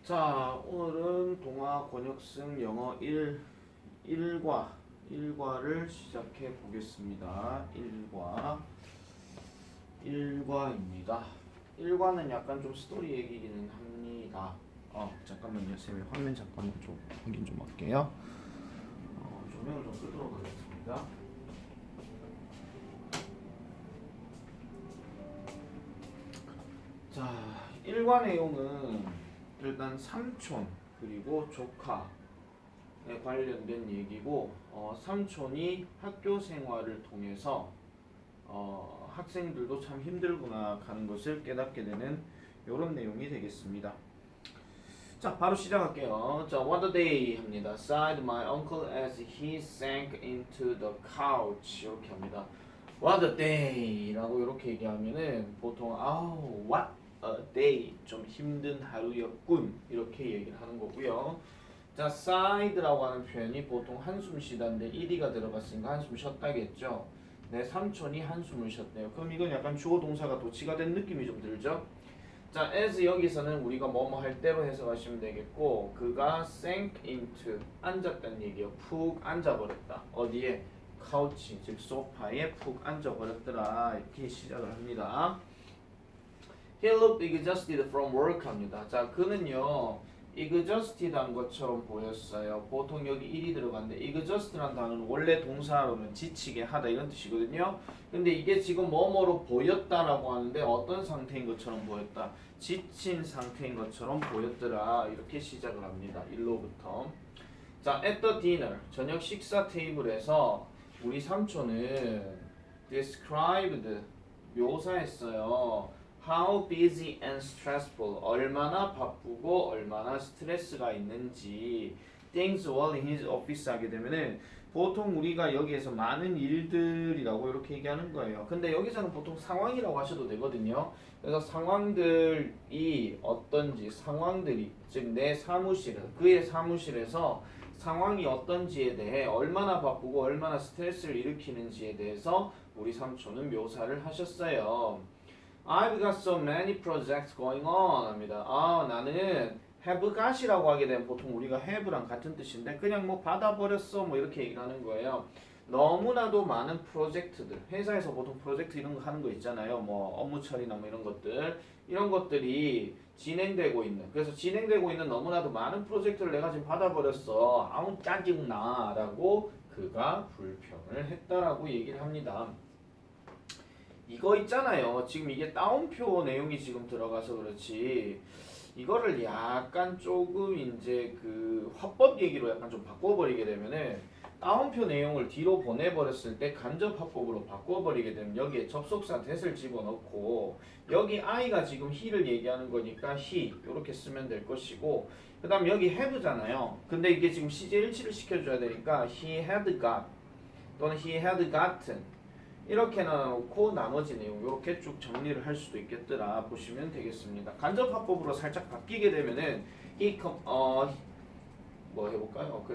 자, 오늘은 동화 권역승 영어 1과를 시작해 보겠습니다. 1과입니다. 1과는 약간 좀 스토리 얘기기는 합니다. 잠깐만요. 쌤이 화면 잠깐만 좀 확인 좀 할게요. 조명을 좀 끄도록 하겠습니다. 자, 1과 내용은 일단 삼촌 그리고 조카에 관련된 얘기고, 삼촌이 학교 생활을 통해서 학생들도 참 힘들구나 하는 것을 깨닫게 되는 이런 내용이 되겠습니다. 자, 바로 시작할게요. 자, what a day 합니다. Sighed my uncle as he sank into the couch. 이렇게 합니다. What a day라고 이렇게 얘기하면은 보통 what a day, 좀 힘든 하루였군, 이렇게 얘기를 하는 거고요. 자, sighed라고 하는 표현이 보통 한숨 쉬다인데 ed가 들어갔으니까 한숨 쉬었다겠죠. 내 삼촌이 한숨을 쉬었대요. 그럼 이건 약간 주어 동사가 도치가 된 느낌이 좀 들죠. 자, as 여기서는 우리가 뭐뭐 할 때로 해석하시면 되겠고, 그가 sank into, 앉았다는 얘기예요. 푹 앉아버렸다. 어디에? couch, 즉 소파에 푹 앉아버렸더라. 이렇게 시작을 합니다. He looked exhausted from work 합니다. 자, 그는요 exhausted한 것처럼 보였어요. 보통 여기 일이 들어갔는데 exhausted란 단어는 원래 동사로는 지치게 하다 이런 뜻이거든요. 근데 이게 지금 뭐뭐로 보였다라고 하는데 어떤 상태인 것처럼 보였다? 지친 상태인 것처럼 보였더라. 이렇게 시작을 합니다. 1로부터. 자, at the dinner, 저녁 식사 테이블에서 우리 삼촌은 described, 묘사했어요. How busy and stressful, 얼마나 바쁘고 얼마나 스트레스가 있는지. Things were in his office 하게 되면은 보통 우리가 여기에서 많은 일들이라고 이렇게 얘기하는 거예요. 근데 여기서는 보통 상황이라고 하셔도 되거든요. 그래서 상황들이 어떤지, 상황들이, 즉 내 사무실, 그의 사무실에서 상황이 어떤지에 대해, 얼마나 바쁘고 얼마나 스트레스를 일으키는지에 대해서 우리 삼촌은 묘사를 하셨어요. I've got so many projects going on 합니다. 나는 have got이라고 하게 되면 보통 우리가 have랑 같은 뜻인데 그냥 뭐 받아버렸어 뭐 이렇게 얘기를 하는 거예요. 너무나도 많은 프로젝트들, 회사에서 보통 프로젝트 이런 거 하는 거 있잖아요. 뭐 업무 처리나 뭐 이런 것들, 이런 것들이 진행되고 있는, 그래서 진행되고 있는 너무나도 많은 프로젝트를 내가 지금 받아버렸어. 아우 짜증나 라고 그가 불평을 했다라고 얘기를 합니다. 이거 있잖아요. 지금 이게 따옴표 내용이 지금 들어가서 그렇지, 이거를 약간 조금 이제 그 화법 얘기로 약간 좀 바꿔버리게 되면은, 따옴표 내용을 뒤로 보내버렸을 때 간접 화법으로 바꿔버리게 되면 여기에 접속사 that을 집어넣고, 여기 I가 지금 he를 얘기하는 거니까 he 이렇게 쓰면 될 것이고, 그 다음 여기 have잖아요. 근데 이게 지금 시제 일치를 시켜줘야 되니까 he had got 또는 he had gotten 이렇게 나눠놓고 나머지 내용 이렇게 쭉 정리를 할 수도 있겠더라 보시면 되겠습니다. 간접 화법으로 살짝 바뀌게 되면은 뭐 해볼까요?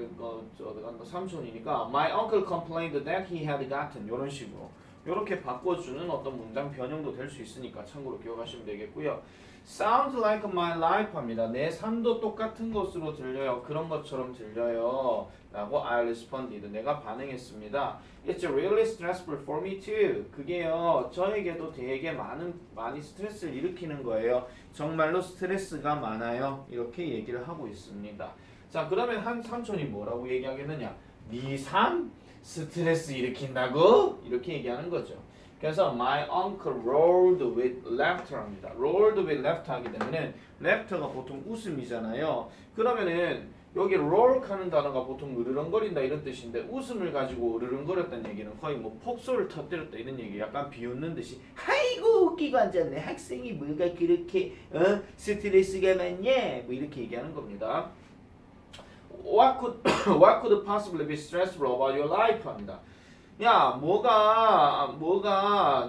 삼촌이니까 my uncle complained that he had gotten, 이런 식으로 이렇게 바꿔주는 어떤 문장 변형도 될 수 있으니까 참고로 기억하시면 되겠고요. Sounds like my life 합니다. 내 삶도 똑같은 것으로 들려요. 그런 것처럼 들려요. 라고 I responded. 내가 반응했습니다. It's really stressful for me too. 그게요, 저에게도 되게 많이 스트레스를 일으키는 거예요. 정말로 스트레스가 많아요. 이렇게 얘기를 하고 있습니다. 자, 그러면 한 삼촌이 뭐라고 얘기하겠느냐? 네 삶? 스트레스 일으킨다고? 이렇게 얘기하는 거죠. 그래서 my uncle roared with laughter 합니다. roared with laughter 하게 되면은 laughter가 보통 웃음이잖아요. 그러면은 여기 roar 하는 단어가 보통 으르렁거린다 이런 뜻인데, 웃음을 가지고 으르렁거렸다는 얘기는 거의 뭐 폭소를 터뜨렸다 이런 얘기, 약간 비웃는 듯이 아이고 웃기고 앉았네, 학생이 뭐가 그렇게 스트레스가 많냐, 뭐 이렇게 얘기하는 겁니다. what could possibly be stressful about your life 합니다. 야, 뭐가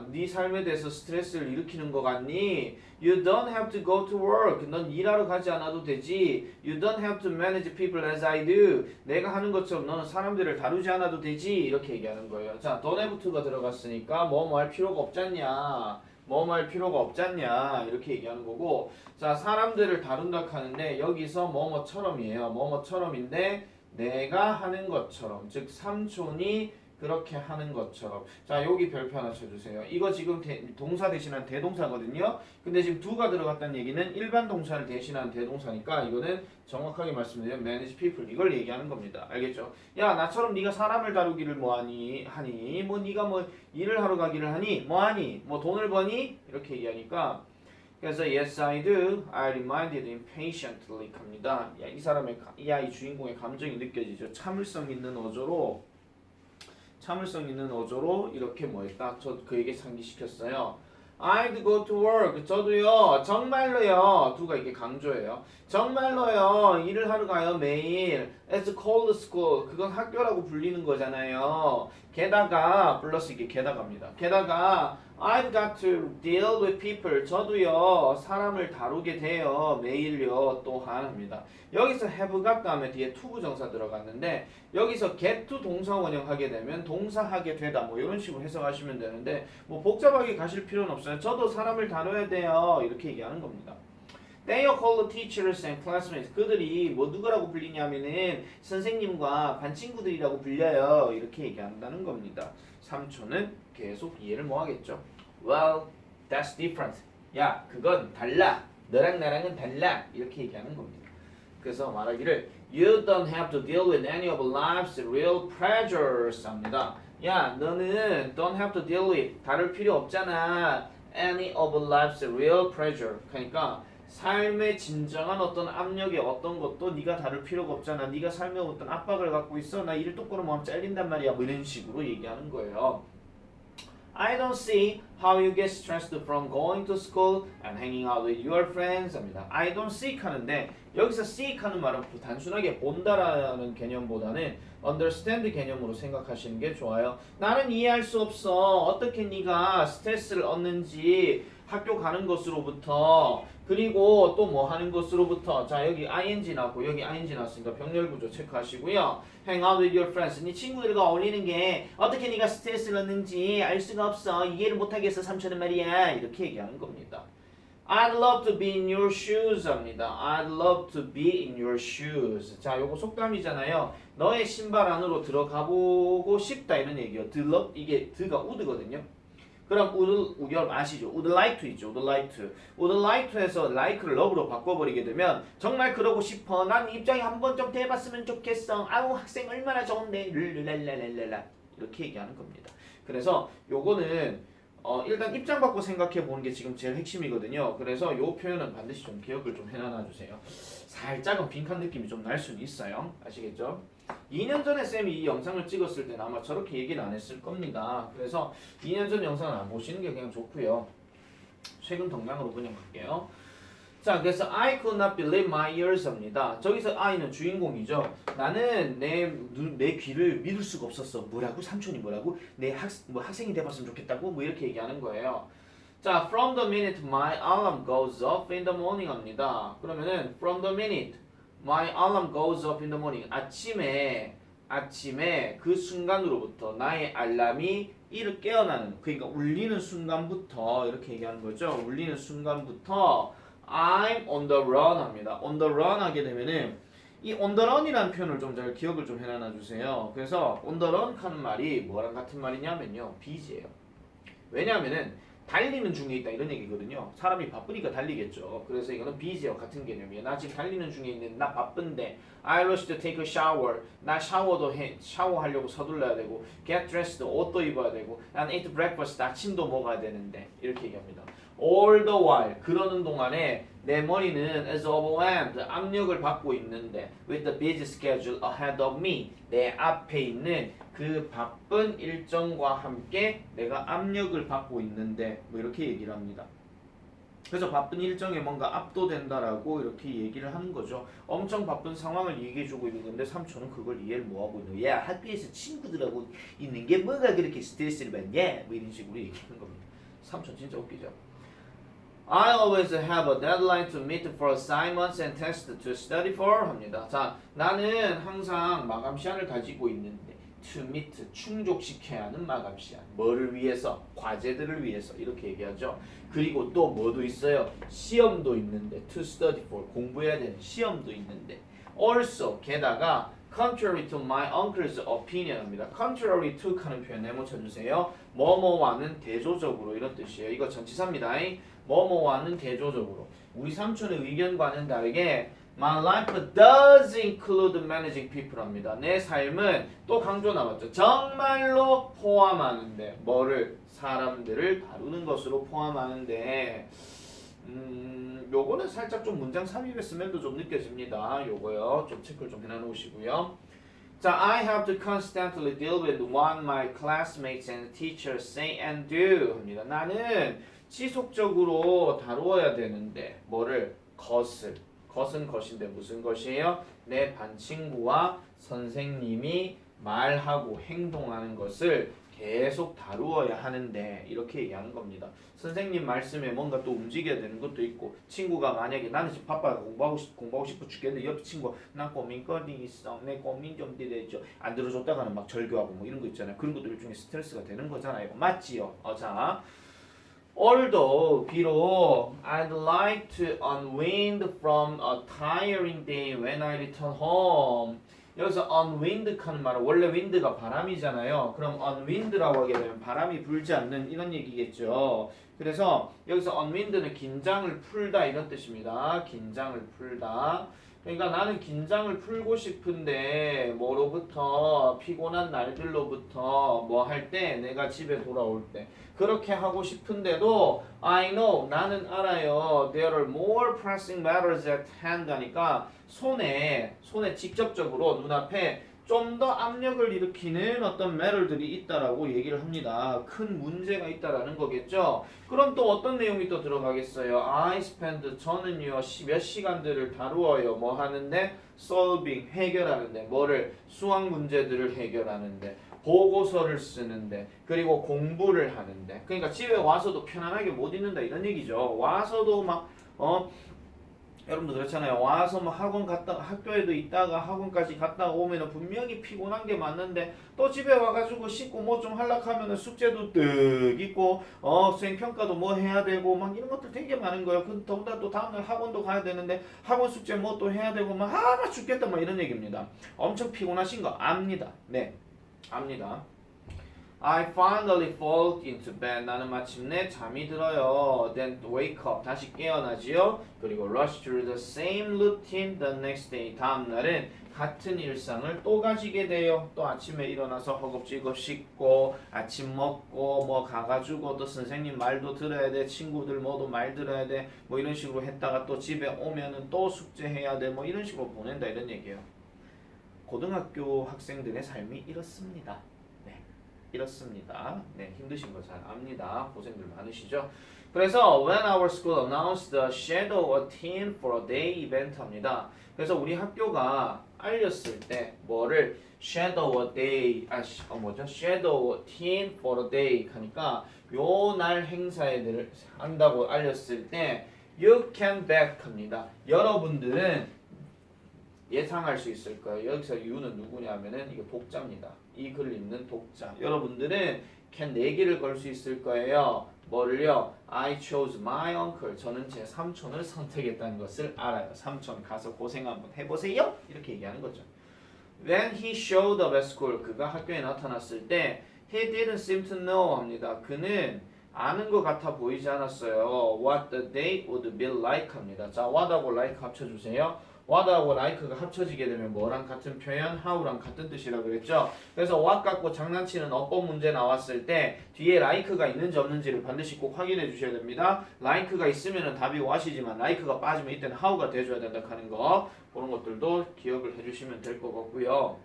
네 삶에 대해서 스트레스를 일으키는 것 같니? You don't have to go to work. 넌 일하러 가지 않아도 되지. You don't have to manage people as I do. 내가 하는 것처럼 너는 사람들을 다루지 않아도 되지. 이렇게 얘기하는 거예요. 자, don't have to가 들어갔으니까 뭐 할 필요가 없잖냐. 뭐 할 필요가 없지 않냐 이렇게 얘기하는 거고 자 사람들을 다룬다 하는데 여기서 뭐뭐처럼이에요. 뭐뭐처럼인데 내가 하는 것처럼 즉 삼촌이 그렇게 하는 것처럼 자 여기 별표 하나 쳐주세요. 이거 지금 동사 대신한 대동사거든요. 근데 지금 do가 들어갔다는 얘기는 일반 동사를 대신한 대동사니까 이거는 정확하게 말씀드리면 manage people 이걸 얘기하는 겁니다. 알겠죠? 야 나처럼 네가 사람을 다루기를 뭐하니 하니 뭐 네가 뭐 일을 하러 가기를 하니 뭐하니 뭐 돈을 버니 이렇게 얘기하니까 그래서 yes I do I reminded impatiently 합니다. 야 이 사람의 이 주인공의 감정이 느껴지죠. 참을성 있는 어조로 이렇게 뭐했다? 저 그에게 상기시켰어요. I'd go to work. 저도요. 정말로요. 두가 이게 강조예요. 정말로요. 일을 하러 가요. 매일. It's called school. 그건 학교라고 불리는 거잖아요. 게다가 플러스 이게 게다가입니다. 게다가 I've got to deal with people. 저도요. 사람을 다루게 돼요. 매일요. 또한 합니다. 여기서 have got 다음에 뒤에 to 부정사 들어갔는데 여기서 get to 동사 원형하게 되면 동사하게 되다 뭐 이런 식으로 해석하시면 되는데 뭐 복잡하게 가실 필요는 없어요. 저도 사람을 다뤄야 돼요. 이렇게 얘기하는 겁니다. They are called teachers and classmates. 그들이 뭐 누구라고 불리냐면은 선생님과 반 친구들이라고 불려요. 이렇게 얘기한다는 겁니다. 삼촌은 계속 이해를 뭐 하겠죠? Well, that's different. 야, 그건 달라. 너랑 나랑은 달라. 이렇게 얘기하는 겁니다. 그래서 말하기를 You don't have to deal with any of life's real pressures 합니다. 야, 너는 don't have to deal with 다룰 필요 없잖아. Any of life's real pressure. 그러니까 삶의 진정한 어떤 압력의 어떤 것도 네가 다룰 필요가 없잖아. 네가 삶에 어떤 압박을 갖고 있어. 나 일을 똑바로 뭐 하면 잘린단 말이야. 뭐 이런 식으로 얘기하는 거예요. I don't see how you get stressed from going to school and hanging out with your friends 합니다. I don't see 하는데 여기서 see 하는 말은 단순하게 본다라는 개념보다는 understand 개념으로 생각하시는 게 좋아요. 나는 이해할 수 없어. 어떻게 네가 스트레스를 얻는지 학교 가는 것으로부터 그리고 또 뭐 하는 것으로부터 자 여기 ing 나왔고 여기 ing 나왔으니까 병렬 구조 체크하시고요. Hang out with your friends. 네 친구들과 어울리는 게 어떻게 네가 스트레스를 얻는지 알 수가 없어. 이해를 못하겠어 삼촌은 말이야. 이렇게 얘기하는 겁니다. I'd love to be in your shoes 합니다. I'd love to be in your shoes. 자, 요거 속담이잖아요. 너의 신발 안으로 들어가 보고 싶다 이런 얘기예요. 이게 드가 would거든요. 그럼 would 여러분 아시죠? would like to 있죠. would like to. would like to에서 like를 love로 바꿔버리게 되면 정말 그러고 싶어. 난 입장이 한 번 좀 돼봤으면 좋겠어. 아우 학생 얼마나 좋은데. 랄랄랄랄라 이렇게 얘기하는 겁니다. 그래서 요거는 일단 입장 바꿔 생각해 보는 게 지금 제일 핵심이거든요. 그래서 요 표현은 반드시 좀 기억을 좀 해놔 주세요. 살짝은 빈칸 느낌이 좀 날 수는 있어요. 아시겠죠? 2년 전에 쌤이 이 영상을 찍었을 때는 아마 저렇게 얘기를 안 했을 겁니다. 그래서 2년 전 영상을 안 보시는 게 그냥 좋고요. 최근 동향으로 그냥 갈게요. 자, 그래서 I could not believe my ears 합니다. 저기서 I는 주인공이죠. 나는 내 귀를 믿을 수가 없었어. 뭐라고? 삼촌이 뭐라고? 내 학생이 돼봤으면 좋겠다고? 뭐 이렇게 얘기하는 거예요. 자, from the minute my alarm goes off in the morning 합니다. 그러면은 from the minute my alarm goes off in the morning. 아침에 그 순간으로부터 나의 알람이 이를 깨어나는 그러니까 울리는 순간부터 이렇게 얘기하는 거죠. 울리는 순간부터 I'm on the run 합니다. on the run 하게 되면은 이 on the run이라는 표현을 좀 잘 기억을 좀 해놔 주세요. 그래서 on the run 하는 말이 뭐랑 같은 말이냐면요. 비지예요. 왜냐하면은 달리는 중에 있다 이런 얘기거든요. 사람이 바쁘니까 달리겠죠. 그래서 이거는 비지와 같은 개념이에요. 나 지금 달리는 중에 있는 나 바쁜데 I rush to take a shower. 나 샤워하려고 서둘러야 되고 get dressed 옷도 입어야 되고 and eat breakfast 아침도 먹어야 되는데 이렇게 얘기합니다. All the while 그러는 동안에 내 머리는 is overwhelmed 압력을 받고 있는데 with the busy schedule ahead of me 내 앞에 있는 그 바쁜 일정과 함께 내가 압력을 받고 있는데 뭐 이렇게 얘기를 합니다. 그래서 바쁜 일정에 뭔가 압도된다라고 이렇게 얘기를 하는 거죠. 엄청 바쁜 상황을 얘기해주고 있는 건데 삼촌은 그걸 이해를 못하고 있는 거야. 학교에서 친구들하고 있는 게 뭐가 그렇게 스트레스를 받냐? 뭐 이런 식으로 얘기하는 겁니다. 삼촌 진짜 웃기죠. I always have a deadline to meet for assignments and tests to study for 합니다. 자, 나는 항상 마감 시한을 가지고 있는데 to meet 충족시켜야 하는 마감 시한. 뭐를 위해서? 과제들을 위해서 이렇게 얘기하죠. 그리고 또 뭐도 있어요? 시험도 있는데 to study for 공부해야 되는 시험도 있는데 also 게다가 contrary to my uncle's opinion 합니다. contrary to 하는 표현 네모 쳐주세요. 뭐뭐와는 대조적으로 이런 뜻이에요. 이거 전치사입니다. 뭐뭐와는 대조적으로 우리 삼촌의 의견과는 다르게 My life does include managing people 합니다. 내 삶은 또 강조 나왔죠. 정말로 포함하는데 뭐를 사람들을 다루는 것으로 포함하는데 요거는 살짝 좀 문장 삽입했음에도 좀 느껴집니다. 요거요. 좀 체크를 좀 해놔 놓으시고요. 자, I have to constantly deal with what my classmates and teachers say and do 합니다. 나는 지속적으로 다루어야 되는데 뭐를? 것은 것인데 무슨 것이에요? 내 반 친구와 선생님이 말하고 행동하는 것을 계속 다루어야 하는데 이렇게 얘기하는 겁니다. 선생님 말씀에 뭔가 또 움직여야 되는 것도 있고 친구가 만약에 나는 지금 바빠서 공부하고 싶어 죽겠는데 옆에 친구가 나 고민거리 있어 내 고민 좀 들어줘 안 들어줬다가는 막 절교하고 뭐 이런 거 있잖아요. 그런 것도 일종의 스트레스가 되는 거잖아요. 맞지요? 자 Although 비록 I'd like to unwind from a tiring day when I return home. 여기서 unwind 하는 말은 원래 wind가 바람이잖아요. 그럼 unwind라고 하게 되면 바람이 불지 않는 이런 얘기겠죠. 그래서 여기서 unwind는 긴장을 풀다 이런 뜻입니다. 긴장을 풀다. 그러니까 나는 긴장을 풀고 싶은데 뭐로부터 피곤한 날들로부터 뭐 할 때 내가 집에 돌아올 때 그렇게 하고 싶은데도 I know 나는 알아요 there are more pressing matters at hand 하니까 손에 직접적으로 눈앞에 좀 더 압력을 일으키는 어떤 matter들이 있다라고 얘기를 합니다. 큰 문제가 있다라는 거겠죠. 그럼 또 어떤 내용이 또 들어가겠어요? I spend 저는요 몇 시간들을 다루어요. 뭐 하는데? solving 해결하는데 뭐를? 수학 문제들을 해결하는데 보고서를 쓰는데 그리고 공부를 하는데 그러니까 집에 와서도 편안하게 못 있는다 이런 얘기죠. 와서도 막 여러분도 그렇잖아요. 와서 뭐 학원 갔다 학교에도 있다가 학원까지 갔다 오면은 분명히 피곤한 게 맞는데 또 집에 와가지고 씻고 뭐 좀 하려하면은 숙제도 뜩 있고 수행 평가도 뭐 해야 되고 막 이런 것들 되게 많은 거예요. 그 더군다나 또 다음날 학원도 가야 되는데 학원 숙제 뭐 또 해야 되고 막 나 죽겠다 막 이런 얘기입니다. 엄청 피곤하신 거 압니다. 네, 압니다. I finally fall into bed. 나는 마침내 잠이 들어요. Then wake up. 다시 깨어나지요. 그리고 rush through the same routine the next day. 다음 날은 같은 일상을 또 가지게 돼요. 또 아침에 일어나서 허겁지겁 씻고 아침 먹고 뭐 가가지고 또 선생님 말도 들어야 돼. 친구들 뭐도 말 들어야 돼. 뭐 이런 식으로 했다가 또 집에 오면은 또 숙제해야 돼. 뭐 이런 식으로 보낸다 이런 얘기예요. 고등학교 학생들의 삶이 이렇습니다. 이렇습니다. 네, 힘드신 거 잘 압니다. 고생들 많으시죠? 그래서 when our school announced the shadow a teen for a day event 합니다. 그래서 우리 학교가 알렸을 때 뭐를 shadow a day shadow a teen for a day 하니까 요 날 행사에 한다고 알렸을 때 you can bet 합니다. 여러분들은 예상할 수 있을 거예요. 여기서 you는 누구냐면은 이거 독자입니다. 이 글을 읽는 독자. 여러분들은 can 내기를 걸 수 있을 거예요. 뭐를요? I chose my uncle. 저는 제 삼촌을 선택했다는 것을 알아요. 삼촌 가서 고생 한번 해보세요. 이렇게 얘기하는 거죠. When he showed up at school. 그가 학교에 나타났을 때 he didn't seem to know 합니다. 그는 아는 것 같아 보이지 않았어요. What the day would be like 합니다. 자, what하고 like 합쳐주세요. what하고 like가 합쳐지게 되면 뭐랑 같은 표현? how랑 같은 뜻이라고 그랬죠. 그래서 what 갖고 장난치는 어법 문제 나왔을 때 뒤에 like가 있는지 없는지를 반드시 꼭 확인해 주셔야 됩니다. like가 있으면 답이 what이지만 like가 빠지면 이때는 how가 돼줘야 된다 하는 거 그런 것들도 기억을 해주시면 될 것 같고요.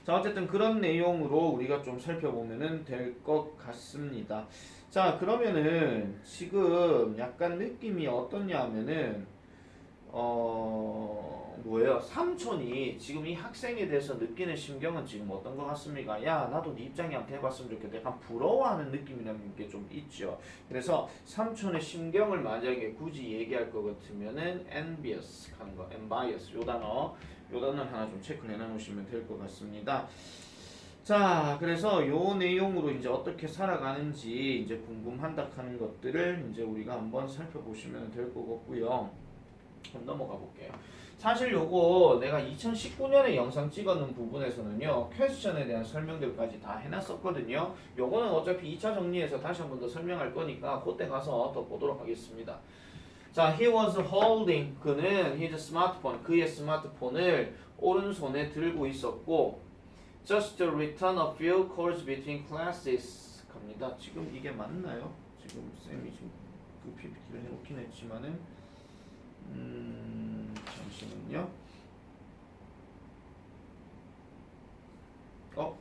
자, 어쨌든 그런 내용으로 우리가 좀 살펴보면 될 것 같습니다. 자, 그러면은 지금 약간 느낌이 어떻냐 하면은 뭐예요? 삼촌이 지금 이 학생에 대해서 느끼는 심경은 지금 어떤 것 같습니까? 야, 나도 네 입장이 한번 해봤으면 좋겠다. 약간 부러워하는 느낌이라는 게 좀 있죠. 그래서 삼촌의 심경을 만약에 굳이 얘기할 것 같으면은 envious 하는 거, envious 요 단어 하나 좀 체크해 놓으시면 될 것 같습니다. 자, 그래서 요 내용으로 이제 어떻게 살아가는지 이제 궁금한다 하는 것들을 이제 우리가 한번 살펴보시면 될 것 같고요. 한번 넘어가 볼게요. 사실 요거 내가 2019년에 영상 찍었는 부분에서는요, 퀘스천에 대한 설명들까지 다 해놨었거든요. 요거는 어차피 2차 정리해서 다시 한 번 더 설명할 거니까 그때 가서 더 보도록 하겠습니다. 자, he was holding, 그는 his smartphone, 그의 스마트폰을 오른손에 들고 있었고 just to return a few calls between classes 갑니다. 지금 이게 맞나요? 지금 쌤이 지금 그 PPT를 해놓긴 했지만은 잠시만요.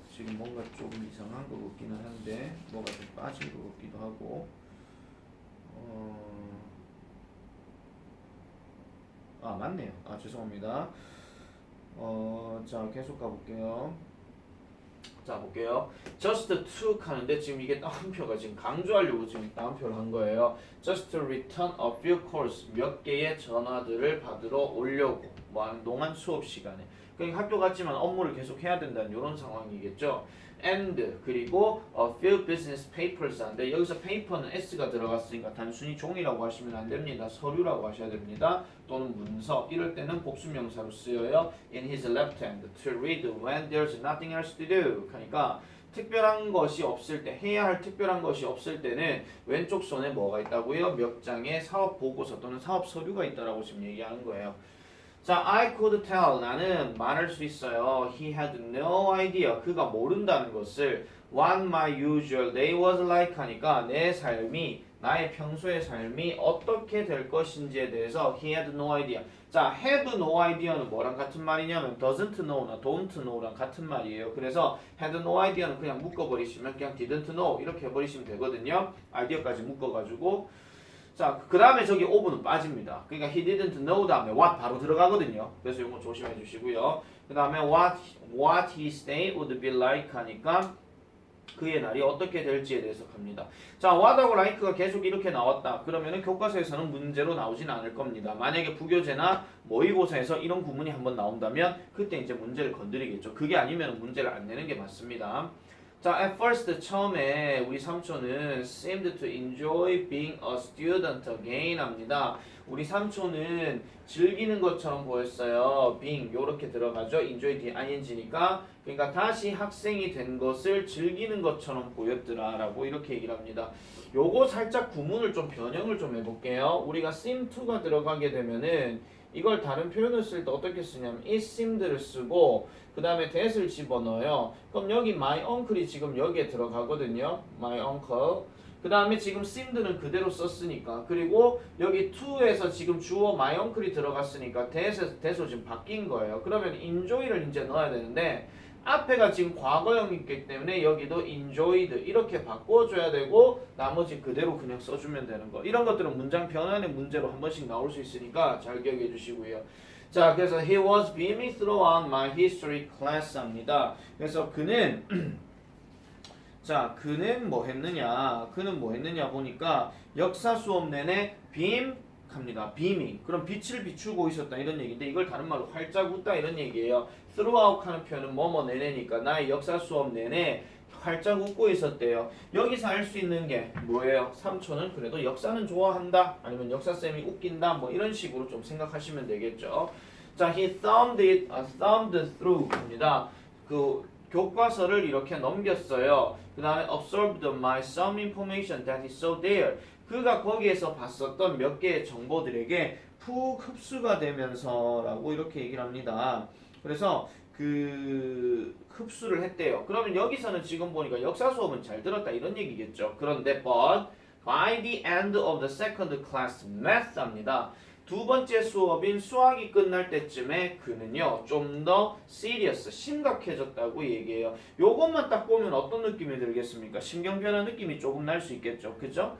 지금 뭔가 조금 이상한 것 같기는 한데 뭐가 좀 빠진 것 같기도 하고 맞네요. 죄송합니다. 자, 계속 가볼게요. 자, 볼게요. just to 하는데 지금 이게 따옴표가 지금 강조하려고 지금 따옴표를 한 거예요. just to return a few calls, 몇 개의 전화들을 받으러 오려고 뭐 하는 동안 수업 시간에. 그러니까 학교 같지만 업무를 계속 해야 된다는 이런 상황이겠죠. and 그리고 a few business papers 한데 여기서 paper는 s가 들어갔으니까 단순히 종이라고 하시면 안 됩니다. 서류라고 하셔야 됩니다. 또는 문서 이럴 때는 복수명사로 쓰여요. in his left hand to read when there's nothing else to do. 그러니까 특별한 것이 없을 때, 해야 할 특별한 것이 없을 때는 왼쪽 손에 뭐가 있다고요? 몇 장의 사업 보고서 또는 사업 서류가 있다라고 지금 얘기하는 거예요. 자, I could tell. 나는 말할 수 있어요. He had no idea. 그가 모른다는 것을 what my usual day was like 하니까 내 삶이, 나의 평소의 삶이 어떻게 될 것인지에 대해서 he had no idea. 자, have no idea는 뭐랑 같은 말이냐면 doesn't know나 don't know랑 같은 말이에요. 그래서 had no idea는 그냥 묶어버리시면 그냥 didn't know 이렇게 해버리시면 되거든요. 아이디어까지 묶어가지고 자, 그 다음에 저기 oven은 빠집니다. 그러니까 he didn't know 다음에 what 바로 들어가거든요. 그래서 이거 조심해 주시고요. 그 다음에 what his day would be like 하니까 그의 날이 어떻게 될지에 대해서 갑니다. 자, what하고 like가 계속 이렇게 나왔다. 그러면은 교과서에서는 문제로 나오진 않을 겁니다. 만약에 부교재나 모의고사에서 이런 구문이 한번 나온다면 그때 이제 문제를 건드리겠죠. 그게 아니면 문제를 안 내는 게 맞습니다. 자, at first 처음에 우리 삼촌은 seemed to enjoy being a student again 합니다. 우리 삼촌은 즐기는 것처럼 보였어요. being 요렇게 들어가죠. enjoy the ing니까 그러니까 다시 학생이 된 것을 즐기는 것처럼 보였더라 라고 이렇게 얘기를 합니다. 요거 살짝 구문을 좀 변형을 좀 해볼게요. 우리가 seem to가 들어가게 되면은 이걸 다른 표현을 쓸 때 어떻게 쓰냐면 it seemed를 쓰고 그 다음에 that을 집어넣어요. 그럼 여기 my uncle이 지금 여기에 들어가거든요. my uncle. 그 다음에 지금 seemed는 그대로 썼으니까 그리고 여기 to에서 지금 주어 my uncle이 들어갔으니까 that으로 지금 바뀐 거예요. 그러면 enjoy를 이제 넣어야 되는데 앞에가 지금 과거형이기 때문에 여기도 enjoyed 이렇게 바꿔줘야 되고 나머지 그대로 그냥 써주면 되는 거. 이런 것들은 문장 변환의 문제로 한 번씩 나올 수 있으니까 잘 기억해 주시고요. 자, 그래서 he was beaming throughout my history class 합니다. 그래서 그는 자, 그는 뭐 했느냐 보니까 역사 수업 내내 beam 합니다. beaming. 그럼 빛을 비추고 있었다 이런 얘기인데 이걸 다른 말로 활짝 웃다 이런 얘기예요. throughout 하는 표현은 뭐뭐 내내니까 나의 역사 수업 내내 활짝 웃고 있었대요. 여기서 알 수 있는 게 뭐예요? 삼촌은 그래도 역사는 좋아한다 아니면 역사쌤이 웃긴다 뭐 이런 식으로 좀 생각하시면 되겠죠. 자, he thumbed through 합니다. 그 교과서를 이렇게 넘겼어요. 그 다음에 absorbed my some information that he saw there. 그가 거기에서 봤었던 몇 개의 정보들에게 푹 흡수가 되면서 라고 이렇게 얘기를 합니다. 그래서 그 흡수를 했대요. 그러면 여기서는 지금 보니까 역사 수업은 잘 들었다 이런 얘기겠죠. 그런데 but by the end of the second class math 합니다. 두 번째 수업인 수학이 끝날 때쯤에 그는요 좀 더 serious, 심각해졌다고 얘기해요. 요것만 딱 보면 어떤 느낌이 들겠습니까? 신경 변화 느낌이 조금 날 수 있겠죠. 그죠?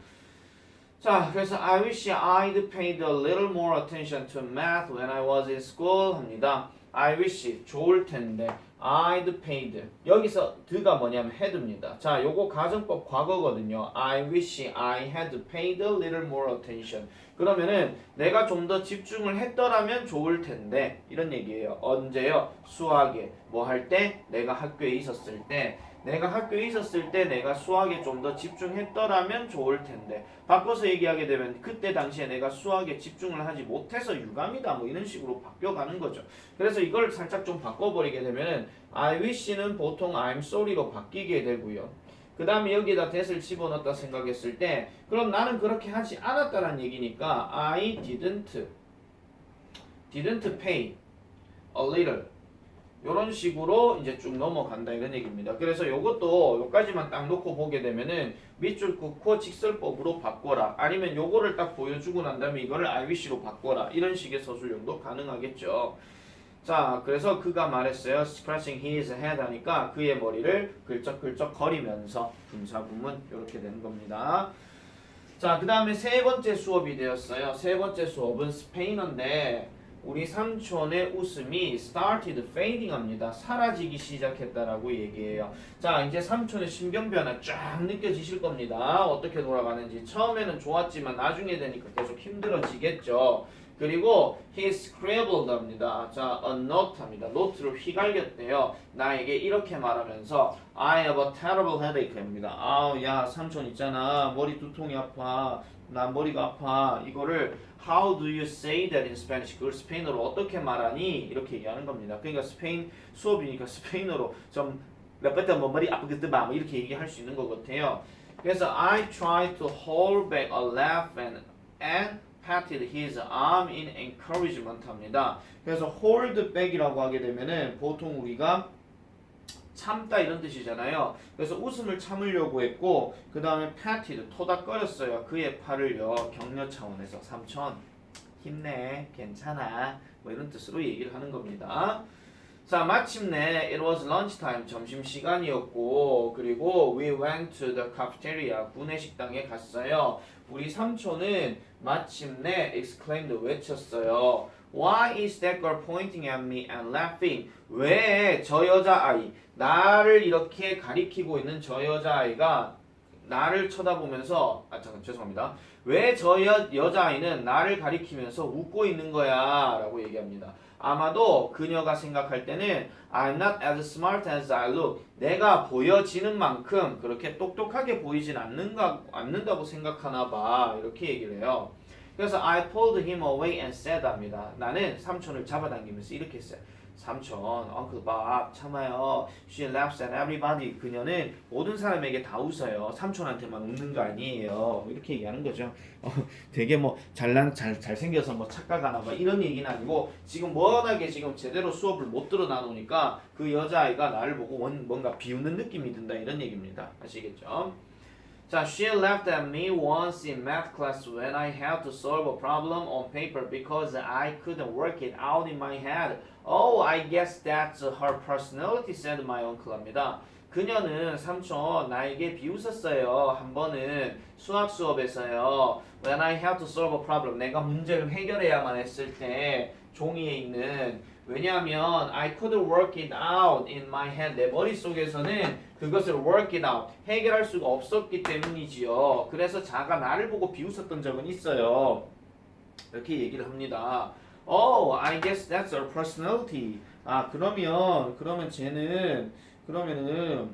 자, 그래서 I wish I'd paid a little more attention to math when I was in school 합니다. I wish 좋을 텐데 I'd paid 여기서 드가 뭐냐면 had입니다. 자, 요거 가정법 과거거든요. I wish I had paid a little more attention. 그러면은 내가 좀 더 집중을 했더라면 좋을 텐데 이런 얘기예요. 언제요? 수학에 뭐 할 때? 내가 학교에 있었을 때. 내가 학교에 있었을 때 내가 수학에 좀 더 집중했더라면 좋을 텐데 바꿔서 얘기하게 되면 그때 당시에 내가 수학에 집중을 하지 못해서 유감이다 뭐 이런 식으로 바뀌어가는 거죠. 그래서 이걸 살짝 좀 바꿔버리게 되면은 I wish는 보통 I'm sorry로 바뀌게 되고요. 그 다음에 여기다 that을 집어넣었다 생각했을 때 그럼 나는 그렇게 하지 않았다는 얘기니까 I didn't pay a little 요런 식으로 이제 쭉 넘어간다 이런 얘기입니다. 그래서 요것도 요까지만 딱 놓고 보게 되면은 밑줄 긋고 직설법으로 바꿔라 아니면 요거를 딱 보여주고 난 다음에 이거를 I wish로 바꿔라 이런 식의 서술형도 가능하겠죠. 자, 그래서 그가 말했어요. scratching his head 하니까 그의 머리를 긁적긁적 거리면서 분사구문 이렇게 되는 겁니다. 자, 그 다음에 세 번째 수업이 되었어요. 세 번째 수업은 스페인어인데 우리 삼촌의 웃음이 started fading 합니다. 사라지기 시작했다라고 얘기해요. 자, 이제 삼촌의 신경 변화 쫙 느껴지실 겁니다. 어떻게 돌아가는지. 처음에는 좋았지만 나중에 되니까 계속 힘들어지겠죠. 그리고 he scribbled 합니다. 자, a note 합니다. 노트를 휘갈겼대요. 나에게 이렇게 말하면서 I have a terrible headache 합니다. 아우, 야, 삼촌 있잖아. 머리 두통이 아파. 난 머리가 아파. 이거를 How do you say that in Spanish? 그걸 스페인어로 어떻게 말하니? 이렇게 얘기하는 겁니다. 그러니까 스페인 수업이니까 스페인어로 좀 레페트 뭐 머리 아프겠다 뭐 이렇게 얘기할 수 있는 것 같아요. 그래서 I tried to hold back a laugh and patted his arm in encouragement 합니다. 그래서 hold back이라고 하게 되면은 보통 우리가 참다 이런 뜻이잖아요. 그래서 웃음을 참으려고 했고 그 다음에 patted 토닥거렸어요. 그의 팔을요. 격려 차원에서 삼촌 힘내 괜찮아 뭐 이런 뜻으로 얘기를 하는 겁니다. 자, 마침내 it was lunchtime 점심시간이었고 그리고 we went to the cafeteria 구내식당에 갔어요. 우리 삼촌은 마침내 exclaimed 외쳤어요. Why is that girl pointing at me and laughing? 왜 저 여자아이 나를 이렇게 가리키고 있는 저 여자아이가 나를 쳐다보면서 잠깐 죄송합니다. 왜 저 여자아이는 나를 가리키면서 웃고 있는 거야 라고 얘기합니다. 아마도 그녀가 생각할 때는 I'm not as smart as I look. 내가 보여지는 만큼 그렇게 똑똑하게 보이진 않는다고 생각하나 봐. 이렇게 얘기를 해요. 그래서 I pulled him away and said 합니다. 나는 삼촌을 잡아당기면서 이렇게 했어요. 삼촌, Uncle Bob, 참아요. She laughs at everybody. 그녀는 모든 사람에게 다 웃어요. 삼촌한테만 웃는 거 아니에요. 이렇게 얘기하는 거죠. 되게 뭐 잘생겨서 뭐 착각하나 봐. 이런 얘기는 아니고 지금 워낙에 지금 제대로 수업을 못 들어 나누니까 그 여자아이가 나를 보고 뭔가 비웃는 느낌이 든다. 이런 얘기입니다. 아시겠죠? 자, she laughed at me once in math class when I had to solve a problem on paper because I couldn't work it out in my head. Oh, I guess that's her personality, said my uncle 합니다. 그녀는 삼촌 나에게 비웃었어요. 한 번은 수학 수업에서요. When I had to solve a problem, 내가 문제를 해결해야만 했을 때 종이에 있는 왜냐하면 I couldn't work it out in my head. 내 머릿속에서는 그것을 work it out. 해결할 수가 없었기 때문이지요. 그래서 자가 나를 보고 비웃었던 적은 있어요. 이렇게 얘기를 합니다. Oh, I guess that's her personality. 아, 그러면 쟤는 그러면은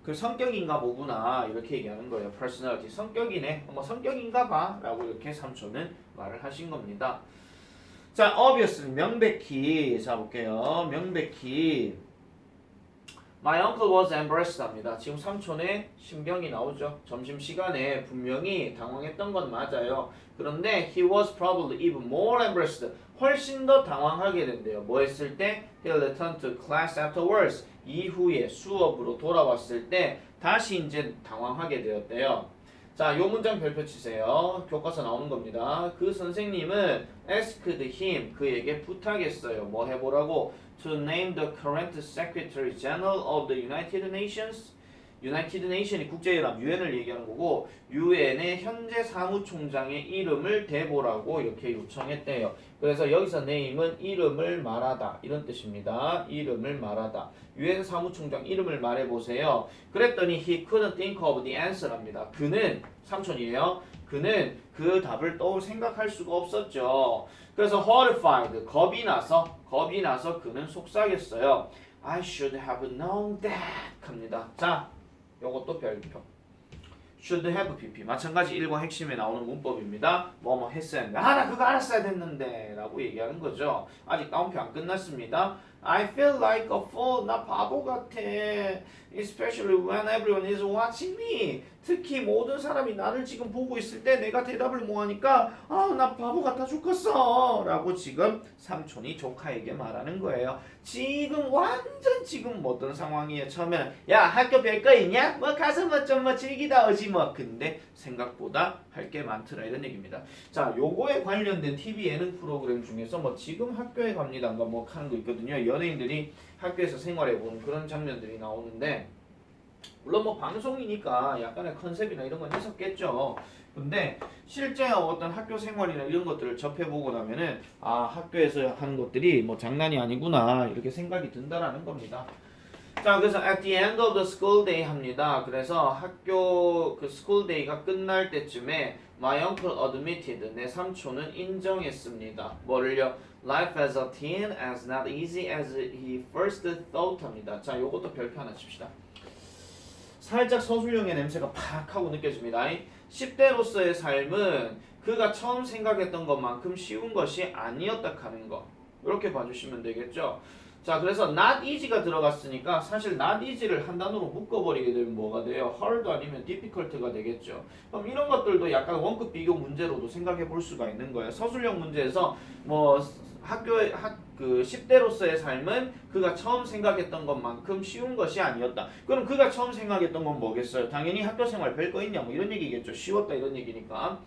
그 성격인가 보구나. 이렇게 얘기하는 거예요. personality. 성격이네. 뭐 성격인가 봐. 라고 이렇게 삼촌은 말을 하신 겁니다. 자, obviously 명백히 자 볼게요. 명백히 My uncle was embarrassed 합니다. 지금 삼촌의 신병이 나오죠. 점심시간에 분명히 당황했던 건 맞아요. 그런데 he was probably even more embarrassed. 훨씬 더 당황하게 된대요. 뭐 했을 때? He returned to class afterwards. 이후에 수업으로 돌아왔을 때 다시 이제 당황하게 되었대요. 자, 요 문장 별표 치세요. 교과서 나오는 겁니다. 그 선생님은 asked him, 그에게 부탁했어요. 뭐 해보라고? To name the current Secretary General of the United Nations. United Nation이 국제연합 UN을 얘기하는 거고 UN의 현재 사무총장의 이름을 대보라고 이렇게 요청했대요. 그래서 여기서 name은 이름을 말하다 이런 뜻입니다. 이름을 말하다. UN 사무총장 이름을 말해보세요. 그랬더니 he couldn't think of the answer랍니다. 그는 삼촌이에요. 그는 그 답을 생각할 수가 없었죠. 그래서 horrified, 겁이 나서 그는 속삭였어요. I should have known that 합니다. 자, 요것도 별표. should have PP. 마찬가지 1과 핵심에 나오는 문법입니다. 뭐뭐 했어야 했는데 나 그거 알았어야 됐는데 라고 얘기하는 거죠. 아직 따옴표 안 끝났습니다. I feel like a fool. 나 바보 같아. Especially when everyone is watching me. 특히 모든 사람이 나를 지금 보고 있을 때 내가 대답을 못하니까 나 바보 같아 죽겠어 라고 지금 삼촌이 조카에게 말하는 거예요. 지금 완전 지금 어떤 상황이에요. 처음에는 야 학교 별 거 있냐? 뭐 가서 뭐 즐기다 오지 뭐. 근데 생각보다 할 게 많더라 이런 얘기입니다. 자, 요거에 관련된 TV 예능 프로그램 중에서 뭐 지금 학교에 갑니다 뭐 하는 거 있거든요. 연예인들이 학교에서 생활해보는 그런 장면들이 나오는데 물론 뭐 방송이니까 약간의 컨셉이나 이런 건 있었겠죠. 근데 실제 어떤 학교 생활이나 이런 것들을 접해보고 나면은 학교에서 하는 것들이 뭐 장난이 아니구나 이렇게 생각이 든다라는 겁니다. 자, 그래서 at the end of the school day 합니다. 그래서 학교 그 school day가 끝날 때쯤에 my uncle admitted, 내 삼촌은 인정했습니다. 뭐를요? Life as a teen as not easy as he first thought 합니다. 자, 요것도 별표 하나 칩시다. 살짝 서술형의 냄새가 팍 하고 느껴집니다. 10대로서의 삶은 그가 처음 생각했던 것만큼 쉬운 것이 아니었다 하는 거. 이렇게 봐주시면 되겠죠. 자, 그래서 not easy가 들어갔으니까 사실 not easy를 한 단어로 묶어버리게 되면 뭐가 돼요? hard 아니면 difficult가 되겠죠. 그럼 이런 것들도 약간 원급 비교 문제로도 생각해 볼 수가 있는 거예요. 서술형 문제에서 뭐 학교의 그 10대로서의 삶은 그가 처음 생각했던 것만큼 쉬운 것이 아니었다. 그럼 그가 처음 생각했던 건 뭐겠어요? 당연히 학교 생활 별거 있냐 뭐 이런 얘기겠죠. 쉬웠다 이런 얘기니까.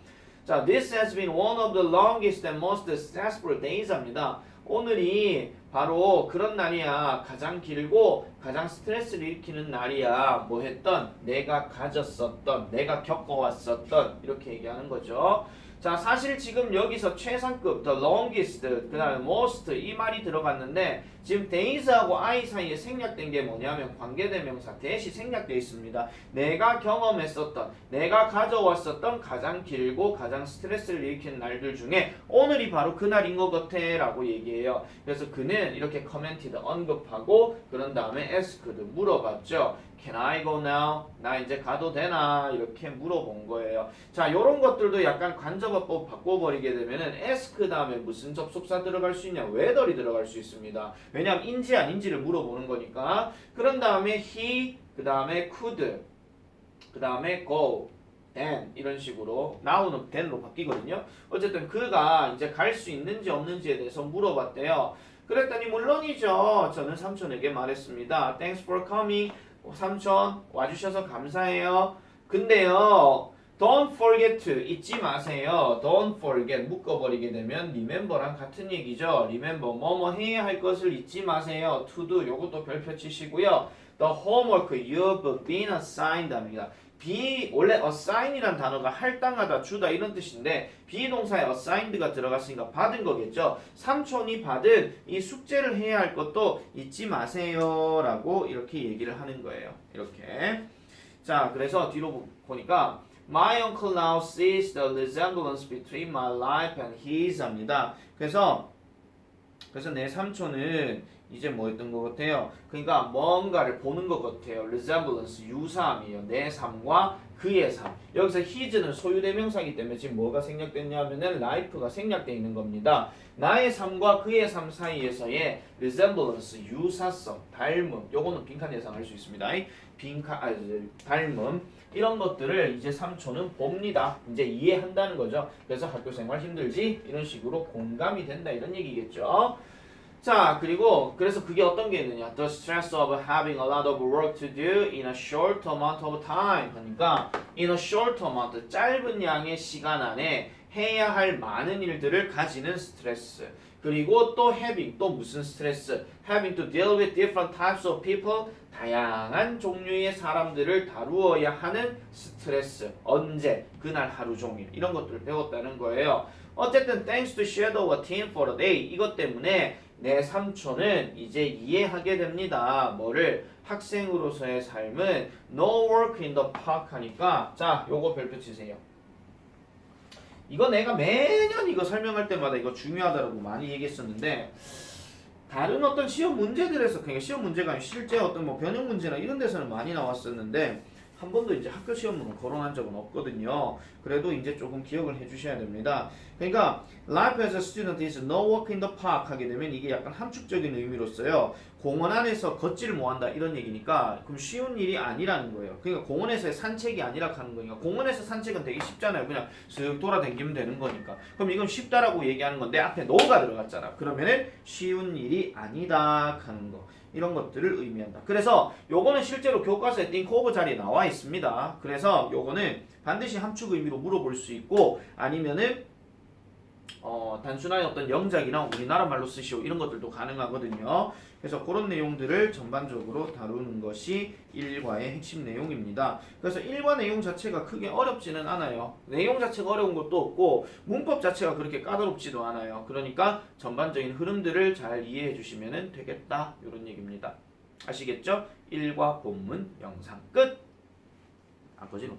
자, this has been one of the longest and most stressful days 합니다. 오늘이 바로 그런 날이야. 가장 길고 가장 스트레스를 일으키는 날이야. 뭐 했던? 내가 가졌었던, 내가 겪어왔었던 이렇게 얘기하는 거죠. 자, 사실 지금 여기서 최상급, the longest, 그 다음에 most 이 말이 들어갔는데 지금 days하고 I 사이에 생략된 게 뭐냐면 관계대명사 대시 생략되어 있습니다. 내가 경험했었던, 내가 가져왔었던 가장 길고 가장 스트레스를 일으키는 날들 중에 오늘이 바로 그날인 것 같아 라고 얘기해요. 그래서 그는 이렇게 commented, 언급하고 그런 다음에 asked, 물어봤죠. Can I go now? 나 이제 가도 되나? 이렇게 물어본 거예요. 자, 요런 것들도 약간 관접어법 바꿔버리게 되면은 ask 다음에 무슨 접속사 들어갈 수 있냐? whether이 들어갈 수 있습니다. 왜냐하면 인지 아닌지를 물어보는 거니까. 그런 다음에 he, 그 다음에 could, 그 다음에 go, then 이런 식으로 now는 then로 바뀌거든요. 어쨌든 그가 이제 갈 수 있는지 없는지에 대해서 물어봤대요. 그랬더니 물론이죠. 저는 삼촌에게 말했습니다. Thanks for coming. 삼촌 와주셔서 감사해요. 근데요, don't forget to 잊지 마세요. don't forget 묶어버리게 되면 remember랑 같은 얘기죠. remember 뭐뭐 해야 할 것을 잊지 마세요. to do 요것도 별표 치시고요. the homework you've been assigned 합니다. 원래 assign이란 단어가 할당하다, 주다 이런 뜻인데 비동사에 assigned가 들어갔으니까 받은 거겠죠. 삼촌이 받은 이 숙제를 해야 할 것도 잊지 마세요 라고 이렇게 얘기를 하는 거예요. 이렇게. 자, 그래서 뒤로 보니까 My uncle now sees the resemblance between my life and his 합니다. 그래서 내 삼촌은 이제 뭐 했던 것 같아요? 그러니까 뭔가를 보는 것 같아요. resemblance, 유사함이에요. 내 삶과 그의 삶. 여기서 his는 소유대명사이기 때문에 지금 뭐가 생략됐냐면은 life가 생략되어 있는 겁니다. 나의 삶과 그의 삶 사이에서의 resemblance, 유사성, 닮음. 요거는 빈칸 예상할 수 있습니다. 닮음. 이런 것들을 이제 삼촌은 봅니다. 이제 이해한다는 거죠. 그래서 학교 생활 힘들지? 이런 식으로 공감이 된다. 이런 얘기겠죠. 자, 그리고 그래서 그게 어떤 게 있느냐? The stress of having a lot of work to do in a short amount of time. 그러니까 in a short amount, 짧은 양의 시간 안에 해야 할 많은 일들을 가지는 스트레스. 그리고 또 having, 또 무슨 스트레스? having to deal with different types of people, 다양한 종류의 사람들을 다루어야 하는 스트레스. 언제? 그날 하루 종일. 이런 것들을 배웠다는 거예요. 어쨌든 thanks to shadow a team for a day. 이것 때문에 내 삼촌은 이제 이해하게 됩니다. 뭐를? 학생으로서의 삶은 no work in the park 하니까 자, 요거 별표 치세요. 이거 내가 매년 이거 설명할 때마다 이거 중요하다고 많이 얘기했었는데 다른 어떤 시험 문제들에서 그러니까 시험 문제가 아니라 실제 어떤 뭐 변형 문제나 이런 데서는 많이 나왔었는데 한 번도 이제 학교 시험으로 거론한 적은 없거든요. 그래도 이제 조금 기억을 해주셔야 됩니다. 그러니까 life as a student is no work in the park 하게 되면 이게 약간 함축적인 의미로서요. 공원 안에서 걷지를 못한다 이런 얘기니까 그럼 쉬운 일이 아니라는 거예요. 그러니까 공원에서의 산책이 아니라 하는 거니까 공원에서 산책은 되게 쉽잖아요. 그냥 쓱 돌아다니면 되는 거니까. 그럼 이건 쉽다라고 얘기하는 건데 앞에 no가 들어갔잖아. 그러면은 쉬운 일이 아니다 하는 거. 이런 것들을 의미한다. 그래서 요거는 실제로 교과서에 think of 자리에 나와 있습니다. 그래서 요거는 반드시 함축 의미로 물어볼 수 있고 아니면은 단순한 어떤 영작이나 우리나라 말로 쓰시오 이런 것들도 가능하거든요. 그래서 그런 내용들을 전반적으로 다루는 것이 1과의 핵심 내용입니다. 그래서 1과 내용 자체가 크게 어렵지는 않아요. 내용 자체가 어려운 것도 없고 문법 자체가 그렇게 까다롭지도 않아요. 그러니까 전반적인 흐름들을 잘 이해해 주시면 되겠다 이런 얘기입니다. 아시겠죠? 1과 본문 영상 끝. 안 꺼지노?